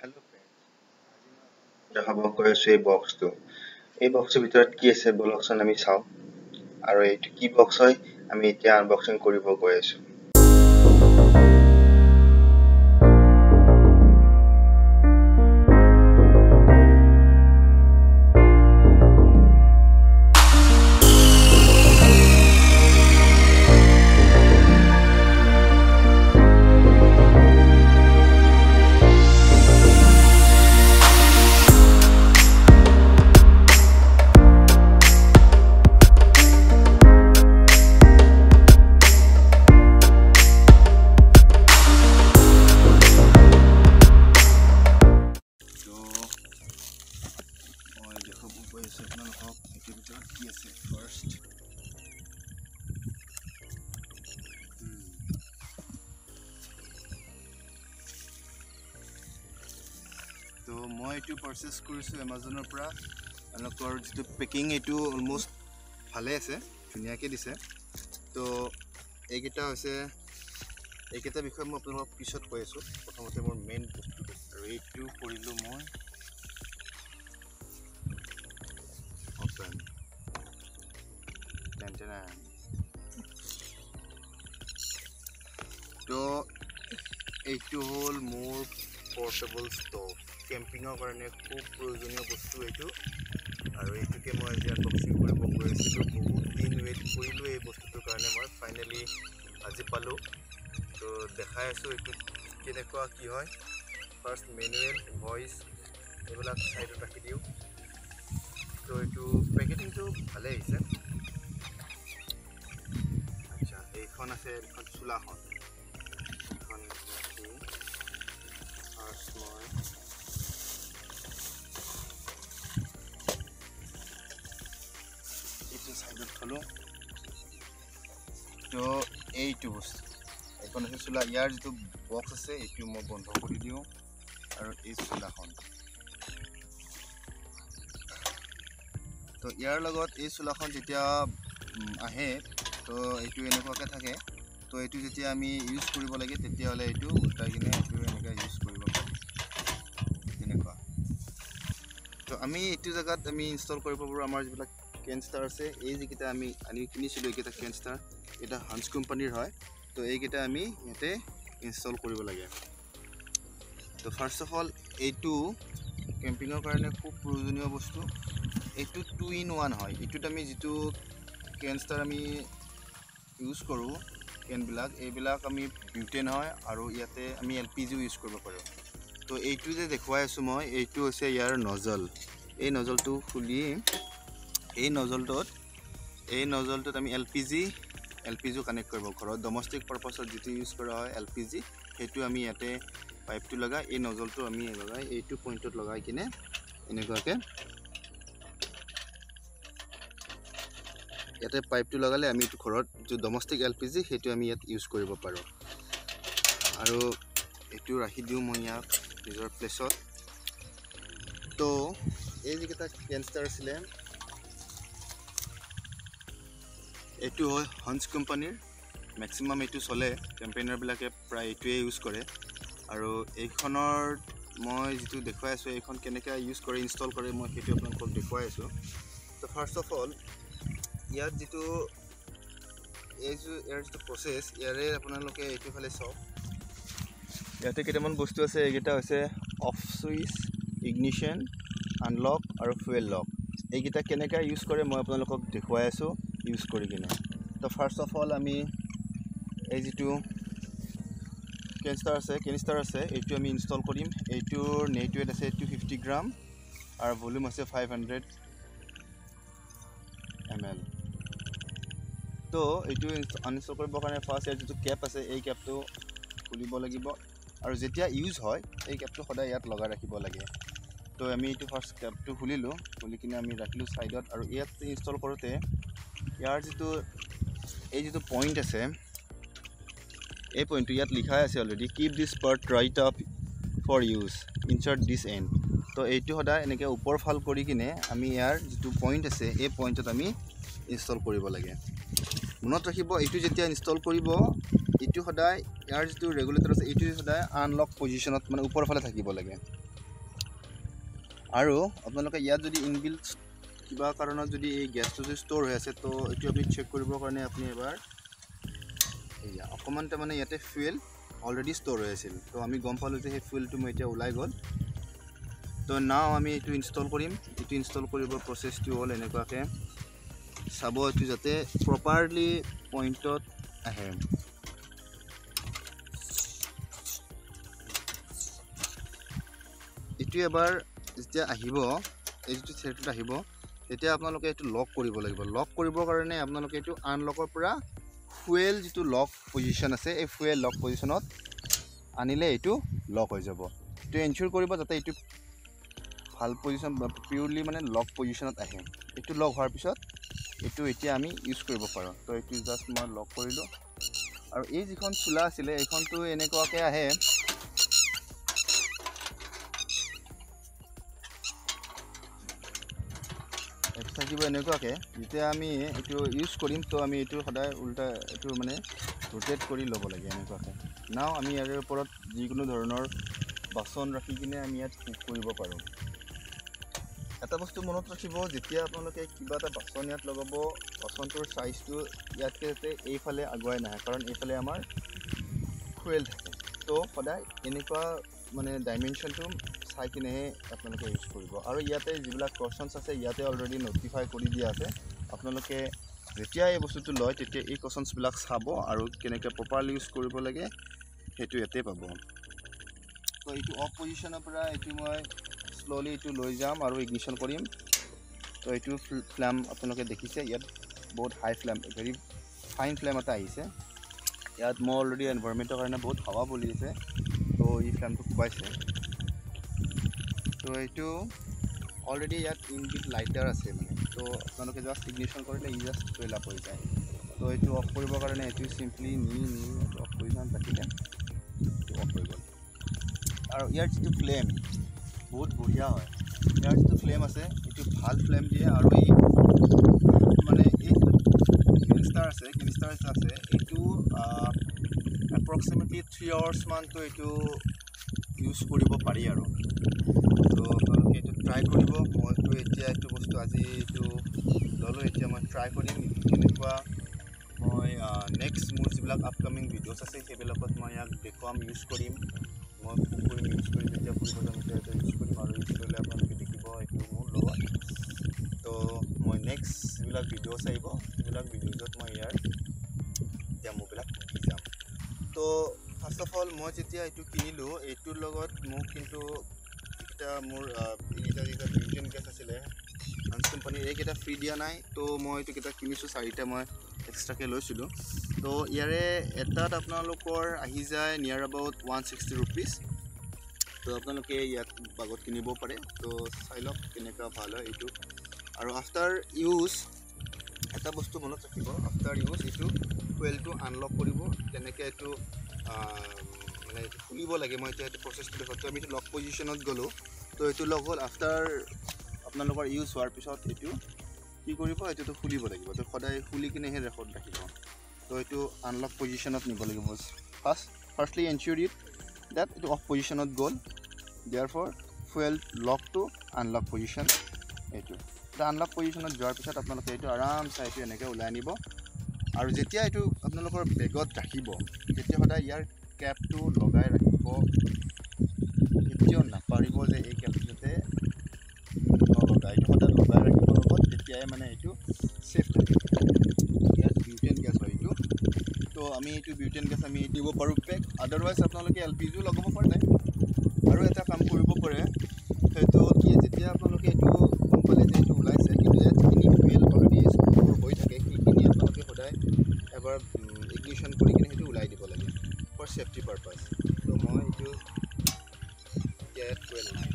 Hello' friends, দেখাব গৈ আছোঁ এই বক্সটো। এই বক্সটোৰ ভিতৰত কি আছে বলকচোন আমি চাওঁ। আৰু এইটো কি বক্স হয় আমি এতিয়া আনবক্সিং কৰিব গৈ আছোঁ। তো মই এইটো পাৰ্চেছ কৰিছোঁ এমাজনৰ পৰা। আপোনালোকৰ যিটো পেকিং এইটো অলমষ্ট ভালে আছে, ধুনীয়াকৈ দিছে। তো এইকেইটা হৈছে এইকেইটা বিষয়ে মই আপোনালোকক পিছত কৈ আছোঁ। প্ৰথমতে মোৰ মেইন বস্তুটো আৰু এইটো কৰিলোঁ মই অপেন। তো এইটো হ'ল মোৰ পৰ্টেবল ষ্টভ। কেম্পিঙৰ কাৰণে খুব প্ৰয়োজনীয় বস্তু এইটো। আৰু এইটোকে মই আজি আনবক্সিং কৰিব গৈ আছিলোঁ। বহুত দিন ৱেইট কৰিলোঁ এই বস্তুটোৰ কাৰণে। মই ফাইনেলি আজি পালোঁ। তো দেখাই আছোঁ এইটো কেনেকুৱা কি হয়। ফাৰ্ষ্ট মেনুৱেল, ভইচ এইবিলাক চাইডত ৰাখি দিওঁ। তো এইটো পেকেটিংটো ভালেই আহিছে। আচ্ছা, এইখন আছে, এইখন চোলাখন। এইখন ফাৰ্ষ্ট মই এইটো চাইডত থলোঁ। তো এইটো বস্তু এইখন আছে চোলা। ইয়াৰ যিটো বক্স আছে এইটো মই বন্ধ কৰি দিওঁ। আৰু এই চোলাখন, তো ইয়াৰ লগত এই চোলাখন যেতিয়া আহে তো এইটো এনেকুৱাকৈ থাকে। তো এইটো যেতিয়া আমি ইউজ কৰিব লাগে তেতিয়াহ'লে এইটো উল্টাই কিনে এইটো এনেকৈ ইউজ কৰিব পাৰি, তেনেকুৱা। তো আমি এইটো জেগাত আমি ইনষ্টল কৰিব পাৰোঁ আমাৰ যিবিলাক কেনষ্টাৰ আছে। এই যিকেইটা আমি আনি কিনিছিলোঁ এইকেইটা কেনষ্টাৰ, এটা হান্স কোম্পানীৰ হয়। তো এইকেইটা আমি ইয়াতে ইনষ্টল কৰিব লাগে। তো ফাৰ্ষ্ট অফ অল এইটো কেম্পিঙৰ কাৰণে খুব প্ৰয়োজনীয় বস্তু। এইটো 2-in-1 হয়। এইটোত আমি যিটো কেনষ্টাৰ আমি ইউজ কৰোঁ, কেনবিলাক এইবিলাক আমি বিউটেন হয়। আৰু ইয়াতে আমি LPG ইউজ কৰিব পাৰোঁ। তো এইটো যে দেখুৱাই আছোঁ মই, এইটো হৈছে ইয়াৰ নজল। এই নজলটো খুলি এই নজলটোত আমি LPG কানেক্ট কৰিব। ঘৰত ডমেষ্টিক পাৰপাছত যিটো ইউজ কৰা হয় LPG, সেইটো আমি ইয়াতে পাইপটো লগাই এই নজলটো আমি লগাই এইটো পইণ্টত লগাই কিনে এনেকুৱাকৈ ইয়াতে পাইপটো লগালে আমি এইটো ঘৰত যিটো ডমেষ্টিক LPG সেইটো আমি ইয়াত ইউজ কৰিব পাৰোঁ। আৰু এইটো ৰাখি দিওঁ মই ইয়াত নিজৰ প্লেচত। তো এই যিকেইটা কেনষ্টাৰ আছিলে এইটো হয় হান্স কোম্পানীৰ। মেক্সিমাম এইটো চলে, কেম্পেইনাৰবিলাকে প্ৰায় এইটোৱে ইউজ কৰে। আৰু এইখনৰ মই যিটো দেখুৱাই আছোঁ এইখন কেনেকৈ ইউজ কৰে, ইনষ্টল কৰে, মই সেইটো আপোনালোকক দেখুৱাই আছোঁ। তো ফাৰ্ষ্ট অফ অল ইয়াত যিটো ইয়াৰ যিটো প্ৰচেছ, ইয়াৰে আপোনালোকে এইটো ফালে চাওক। ইয়াতে কেইটামান বস্তু আছে। এইকেইটা হৈছে অফ চুইচ, ইগনিশ্যন, আনলক আৰু ফুৱেল লক। এইকেইটা কেনেকৈ ইউজ কৰে মই আপোনালোকক দেখুৱাই আছোঁ ইউজ কৰি কিনে। তো ফাৰ্ষ্ট অফ অল আমি এই যিটো কেনিষ্টাৰ আছে এইটো আমি ইনষ্টল কৰিম। এইটোৰ নেট ৱেইট আছে 250 গ্ৰাম আৰু ভলিউম আছে 500 ml। তো এইটো আনইনষ্টল কৰিবৰ কাৰণে ফাৰ্ষ্ট ইয়াৰ যিটো কেপ আছে এই কেপটো খুলিব লাগিব। আৰু যেতিয়া ইউজ হয় এই কেপটো সদায় ইয়াত লগাই ৰাখিব লাগে। তো আমি এইটো ফাৰ্ষ্ট কেপটো খুলি কিনে আমি ৰাখিলোঁ ছাইডত। আৰু ইয়াত ইনষ্টল কৰোঁতে ইয়াৰ যিটো পইণ্ট আছে এই পইণ্টটো ইয়াত লিখাই আছে already, keep this part right up for use, insert this end. তো এইটো সদায় এনেকৈ ওপৰ ফাল কৰি কিনে আমি ইয়াৰ যিটো পইণ্ট আছে এই পইণ্টত আমি ইনষ্টল কৰিব লাগে। মনত ৰাখিব, এইটো যেতিয়া ইনষ্টল কৰিব এইটো সদায় ইয়াৰ যিটো ৰেগুলেটৰ আছে এইটো সদায় আনলক পজিশ্যনত মানে ওপৰৰ ফালে থাকিব লাগে। আৰু আপোনালোকে ইয়াত যদি ইনবিল্ট কিবা কাৰণত যদি এই গেছটো যদি ষ্ট'ৰ হৈ আছে তো এইটো আপুনি চেক কৰিবৰ কাৰণে আপুনি এবাৰ এয়া অকণমান তাৰমানে ইয়াতে ফুয়েল অলৰেডি ষ্ট'ৰ হৈ আছিল তো আমি গম পালোঁ যে সেই ফুয়েলটো মই এতিয়া ওলাই গ'ল তো নাও আমি এইটো ইনষ্টল কৰিম এইটো ইনষ্টল কৰিবৰ প্ৰচেছটো হ'ল এনেকুৱাকৈ চাব এইটো যাতে প্ৰপাৰলি পইণ্টত আহে এইটো এবাৰ যেতিয়া আহিব এই যিটো থ্ৰেডত আহিব তেতিয়া আপোনালোকে এইটো লক কৰিব লাগিব লক কৰিবৰ কাৰণে আপোনালোকে এইটো আনলকৰ পৰা ফুয়েল যিটো লক পজিশ্যন আছে এই ফুয়েল লক পজিশ্যনত আনিলে এইটো লক হৈ যাব এইটো এনচিয়ৰ কৰিব যাতে এইটো ভাল পজিশ্যন পিউৰলি মানে লক পজিশ্যনত আহে এইটো লক হোৱাৰ পিছত এইটো এতিয়া আমি ইউজ কৰিব পাৰোঁ তো এইটো জাষ্ট মই লক কৰিলোঁ আৰু এই যিখন চোলা আছিলে এইখনটো এনেকুৱাকৈ আহে থাকিব এনেকুৱাকৈ যেতিয়া আমি এইটো ইউজ কৰিম তো আমি এইটো সদায় উল্টা এইটো মানে ৰোটেট কৰি ল'ব লাগে এনেকুৱাকৈ নাও আমি ইয়াৰে ওপৰত যিকোনো ধৰণৰ বাচন ৰাখি কিনে আমি ইয়াত কুক কৰিব পাৰোঁ এটা বস্তু মনত ৰাখিব যেতিয়া আপোনালোকে কিবা এটা বাচন ইয়াত লগাব বাচনটোৰ চাইজটো ইয়াতকৈ যাতে এইফালে আগুৱাই নাহে কাৰণ এইফালে আমাৰ ফুয়েল থাকে তো সদায় এনেকুৱা মানে ডাইমেনশ্যনটো চাই কিনেহে আপোনালোকে ইউজ কৰিব আৰু ইয়াতে যিবিলাক কুৱেশ্যনছ আছে ইয়াতে অলৰেডি ন'টিফাই কৰি দিয়া আছে আপোনালোকে যেতিয়া এই বস্তুটো লয় তেতিয়া এই কুৱেশ্যনছবিলাক চাব আৰু কেনেকৈ প্ৰপাৰলি ইউজ কৰিব লাগে সেইটো ইয়াতে পাব তো এইটো অফ পজিশ্যনৰ পৰা এইটো মই স্ল'লি এইটো লৈ যাম আৰু ইগনিশ্যন কৰিম তো এইটো ফ্লেম আপোনালোকে দেখিছে ইয়াত বহুত হাই ফ্লেম ভেৰি ফাইন ফ্লেম এটা আহিছে ইয়াত মই অলৰেডি এনভাইৰমেণ্টৰ কাৰণে বহুত হাৱা বলি আছে তো এই ফ্লেমটো কোবাইছে তো এইটো অলৰেডি ইয়াত ইনবিল্ট লাইটাৰ আছে মানে তো আপোনালোকে জাষ্ট ইগনিশ্যন কৰিলে ই জাষ্ট ফুয়েল আপ হৈ যায় তো এইটো অফ কৰিবৰ কাৰণে এইটো চিম্পলি নি অফ কৰি ৰাখিলে এইটো অফ হৈ গ'ল আৰু ইয়াৰ যিটো ফ্লেম বহুত বঢ়িয়া হয় ইয়াৰ যিটো ফ্লেম আছে এইটো ভাল ফ্লেম দিয়ে আৰু এই মানে এই কেনিষ্টাৰ আছে এইটো এপ্ৰক্সিমেটলি 3 আৱাৰ্ছমানটো এইটো ইউজ কৰিব পাৰি আৰু তো আপোনালোকে এইটো ট্ৰাই কৰিব মইতো এতিয়া এইটো বস্তু আজি এইটো ল'লোঁ এতিয়া মই ট্ৰাই কৰিম কেনেকুৱা মই নেক্সট মোৰ যিবিলাক আপকামিং ভিডিঅ'ছ আছে সেইবিলাকত মই ইয়াক দেখুৱাম ইউজ কৰিম মই ফোন কৰিম ইউজ কৰিম যেতিয়া ফুৰিব যাম তেতিয়া এইটো ইউজ কৰিম আৰু ইউজ কৰিলে আপোনালোকে দেখিব এইটো মোৰ লগত তো মই নেক্সট যিবিলাক ভিডিঅ'ছ আহিব সেইবিলাক ভিডিঅ'জত মই ইয়াৰ ডেম'বিলাক দি যাম তো ফাৰ্ষ্ট অফ অল মই যেতিয়া এইটো কিনিলোঁ এইটোৰ লগত মোক কিন্তু এইকেইটা মোৰ এইকেইটা বিউটেন গেছ আছিলে হান্স কোম্পানীৰ এইকেইটা ফ্ৰী দিয়া নাই তো মই এইটোকেইটা কিনিছোঁ 4টা মই এক্সট্ৰাকৈ লৈছিলোঁ তো ইয়াৰে এটাত আপোনালোকৰ আহি যায় নিয়াৰ এবাউট 160 ৰুপিজ তো আপোনালোকে ইয়াত বাগত কিনিব পাৰে তো চাই লওক কেনেকুৱা ভাল হয় এইটো আৰু আফটাৰ ইউজ এটা বস্তু মনত ৰাখিব আফটাৰ ইউজ এইটো ফুয়েলটো আনলক কৰিব কেনেকৈ এইটো মানে খুলিব লাগে মই এতিয়া এইটো প্ৰচেছটো দেখোঁ আমি এইটো লক পজিশ্যনত গ'লোঁ তো এইটো লক হ'ল আফটাৰ আপোনালোকৰ ইউজ হোৱাৰ পিছত এইটো কি কৰিব এইটোতো খুলিব লাগিব তো সদায় খুলি কিনেহে ৰেকৰ্ড ৰাখিব তো এইটো আনলক পজিশ্যনত নিব লাগিব ফাৰ্ষ্টলি এনচিয়ৰ ইট ডেট এইটো অফ পজিশ্যনত গ'ল দেয়াৰ ফৰ ফুয়েল লকটো আনলক পজিশ্যন এইটো আনলক পজিশ্যনত যোৱাৰ পিছত আপোনালোকে এইটো আৰামছে এইটো এনেকৈ ওলাই আনিব আৰু যেতিয়া এইটো আপোনালোকৰ বেগত ৰাখিব তেতিয়া সদায় ইয়াৰ কেপটো লগাই ৰাখিব কেতিয়াও নাপাৰিব যে এই কেপটো যাতে নলগাই এইটো সদায় লগাই ৰাখিব লগত তেতিয়াই মানে এইটো ছেফ থাকে ইয়াত বিউটেন গেছ হয় এইটো তো আমি এইটো বিউটেন গেছ আমি দিব পাৰোঁ পেক আদাৰৱাইজ আপোনালোকে LPG লগাব পাৰে আৰু এটা কাম কৰিব পাৰে সেইটো কি যেতিয়া আপোনালোকে এইটো গম পালে যে এইটো ওলাইছে কিন্তু ইয়াত যিখিনি ফুয়েল অলৰেডি ষ্ট'ৰ হৈ থাকে সেইখিনি আপোনালোকে সদায় এবাৰ ইগনিশ্যন কৰি কিনে সেইটো ওলাই দিব লাগে ফৰ ছেফটি পাৰপাছ তো মই এইটো ইয়াত ফুয়েল নাই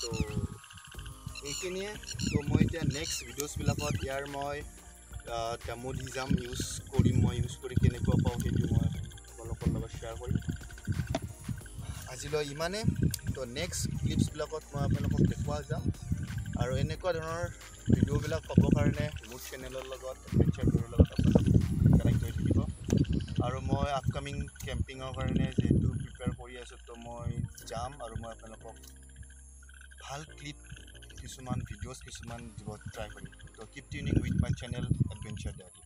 তো এইখিনিয়ে তো মই এতিয়া নেক্সট ভিডিঅ'ছবিলাকত ইয়াৰ মই ডেমো দি যাম ইউজ কৰিম মই ইউজ কৰি কেনেকুৱা পাওঁ সেইটো মই আপোনালোকৰ লগত শ্বেয়াৰ কৰিম আজিলৈ ইমানে তো নেক্সট ক্লিপছবিলাকত মই আপোনালোকক দেখুওৱা যাম আৰু এনেকুৱা ধৰণৰ ভিডিঅ'বিলাক পাবৰ কাৰণে মোৰ চেনেলৰ লগত এডভেঞ্চাৰৰ লগত আপোনালোক কানেক্ট হৈ থাকিব আৰু মই আপকামিং কেম্পিঙৰ কাৰণে যিহেতু প্ৰিপেয়াৰ কৰি আছোঁ তো মই যাম আৰু মই আপোনালোকক ভাল ক্লিপ কিছুমান ভিডিঅ'জ কিছুমান দিব ট্ৰাই কৰিম তো keep tuning with my channel adventure dead